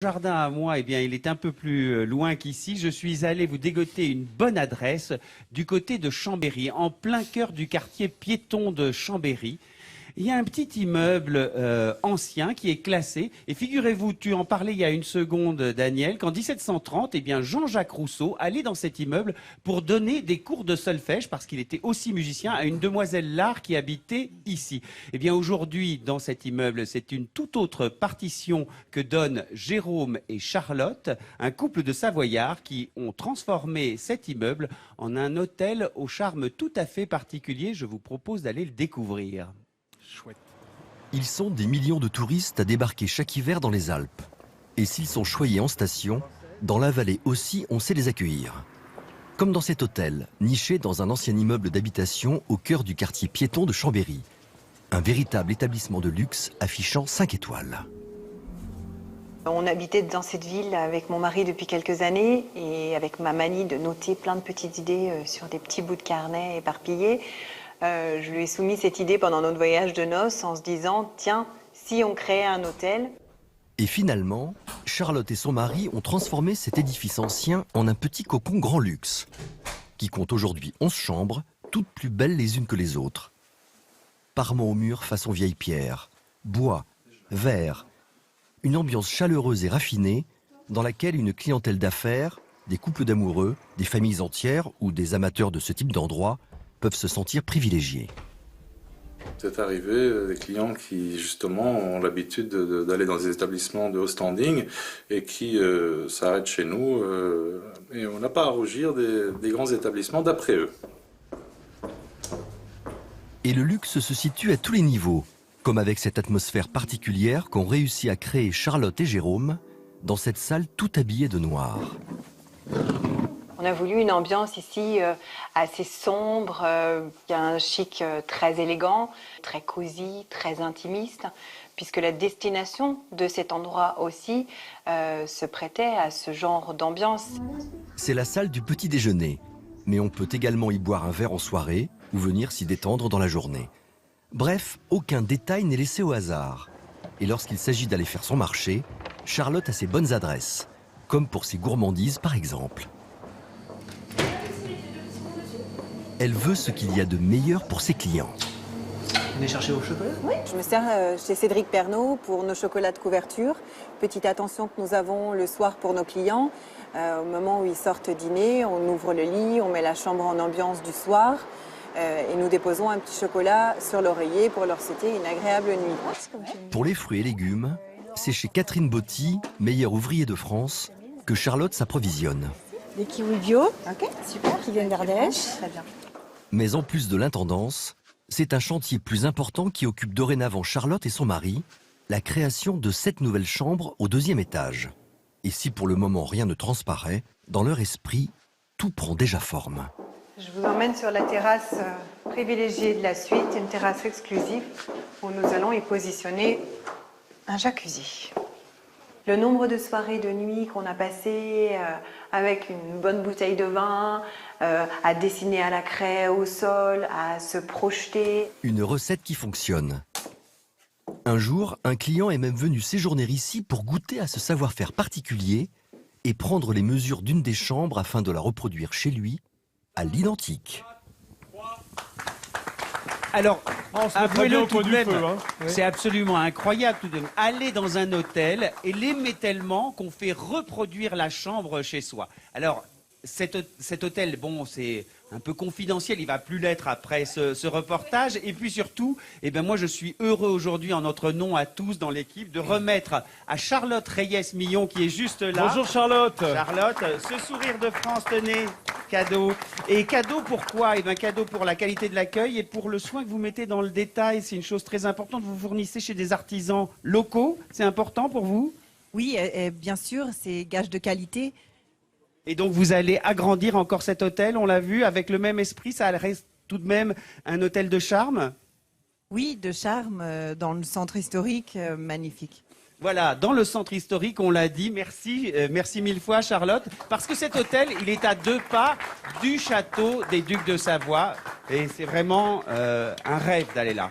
Jardin à moi, eh bien, il est un peu plus loin qu'ici. Je suis allé vous dégoter une bonne adresse du côté de Chambéry, en plein cœur du quartier piéton de Chambéry. Il y a un petit immeuble ancien qui est classé. Et figurez-vous, tu en parlais il y a une seconde, Daniel, qu'en 1730, eh bien, Jean-Jacques Rousseau allait dans cet immeuble pour donner des cours de solfège, parce qu'il était aussi musicien, à une demoiselle Lard qui habitait ici. Eh bien, aujourd'hui, dans cet immeuble, c'est une toute autre partition que donnent Jérôme et Charlotte, un couple de Savoyards qui ont transformé cet immeuble en un hôtel au charme tout à fait particulier. Je vous propose d'aller le découvrir. Chouette. Ils sont des millions de touristes à débarquer chaque hiver dans les Alpes. Et s'ils sont choyés en station, dans la vallée aussi, on sait les accueillir. Comme dans cet hôtel, niché dans un ancien immeuble d'habitation au cœur du quartier piéton de Chambéry. Un véritable établissement de luxe affichant 5 étoiles. On habitait dans cette ville avec mon mari depuis quelques années et avec ma manie de noter plein de petites idées sur des petits bouts de carnet éparpillés. Je lui ai soumis cette idée pendant notre voyage de noces en se disant, tiens, si on créait un hôtel. Et finalement, Charlotte et son mari ont transformé cet édifice ancien en un petit cocon grand luxe, qui compte aujourd'hui 11 chambres, toutes plus belles les unes que les autres. Parements au mur façon vieille pierre, bois, verre, une ambiance chaleureuse et raffinée dans laquelle une clientèle d'affaires, des couples d'amoureux, des familles entières ou des amateurs de ce type d'endroit peuvent se sentir privilégiés. C'est arrivé des clients qui justement ont l'habitude d'aller dans des établissements de haut standing et qui s'arrêtent chez nous et on n'a pas à rougir des grands établissements d'après eux. Et le luxe se situe à tous les niveaux, comme avec cette atmosphère particulière qu'ont réussi à créer Charlotte et Jérôme dans cette salle tout habillée de noir. On a voulu une ambiance ici assez sombre, il y a un chic très élégant, très cosy, très intimiste, puisque la destination de cet endroit aussi se prêtait à ce genre d'ambiance. C'est la salle du petit déjeuner, mais on peut également y boire un verre en soirée ou venir s'y détendre dans la journée. Bref, aucun détail n'est laissé au hasard. Et lorsqu'il s'agit d'aller faire son marché, Charlotte a ses bonnes adresses, comme pour ses gourmandises par exemple. Elle veut ce qu'il y a de meilleur pour ses clients. Vous venez chercher vos chocolats? Oui, je me sers chez Cédric Pernot pour nos chocolats de couverture. Petite attention que nous avons le soir pour nos clients. Au moment où ils sortent dîner, on ouvre le lit, on met la chambre en ambiance du soir et nous déposons un petit chocolat sur l'oreiller pour leur souhaiter une agréable nuit. Pour les fruits et légumes, c'est chez Catherine Botti, meilleure ouvrier de France, que Charlotte s'approvisionne. Des kiwis bio, super, qui viennent d'Ardèche. Très bien. Mais en plus de l'intendance, c'est un chantier plus important qui occupe dorénavant Charlotte et son mari, la création de 7 nouvelles chambres au 2e étage. Et si pour le moment rien ne transparaît, dans leur esprit, tout prend déjà forme. Je vous emmène sur la terrasse privilégiée de la suite, une terrasse exclusive où nous allons y positionner un jacuzzi. Le nombre de soirées de nuit qu'on a passées avec une bonne bouteille de vin, à dessiner à la craie au sol, à se projeter. Une recette qui fonctionne. Un jour, un client est même venu séjourner ici pour goûter à ce savoir-faire particulier et prendre les mesures d'une des chambres afin de la reproduire chez lui à l'identique. Alors, avouez-le tout de même, hein. c'est absolument incroyable tout de même. Aller dans un hôtel et l'aimer tellement qu'on fait reproduire la chambre chez soi. Alors, cet hôtel, bon, c'est un peu confidentiel, il va plus l'être après ce reportage. Et puis surtout, eh ben moi je suis heureux aujourd'hui en notre nom à tous dans l'équipe de remettre à Charlotte Reyes-Millon qui est juste là. Bonjour Charlotte. Charlotte, ce sourire de France, tenez, cadeau. Et cadeau pourquoi? Eh bien cadeau pour la qualité de l'accueil et pour le soin que vous mettez dans le détail. C'est une chose très importante. Vous fournissez chez des artisans locaux. C'est important pour vous? Oui, bien sûr, c'est gage de qualité. Et donc vous allez agrandir encore cet hôtel, on l'a vu, avec le même esprit, ça reste tout de même un hôtel de charme? Oui, de charme, dans le centre historique, magnifique. Voilà, dans le centre historique, on l'a dit, merci, merci mille fois Charlotte, parce que cet hôtel, il est à 2 pas du château des Ducs de Savoie, et c'est vraiment un rêve d'aller là.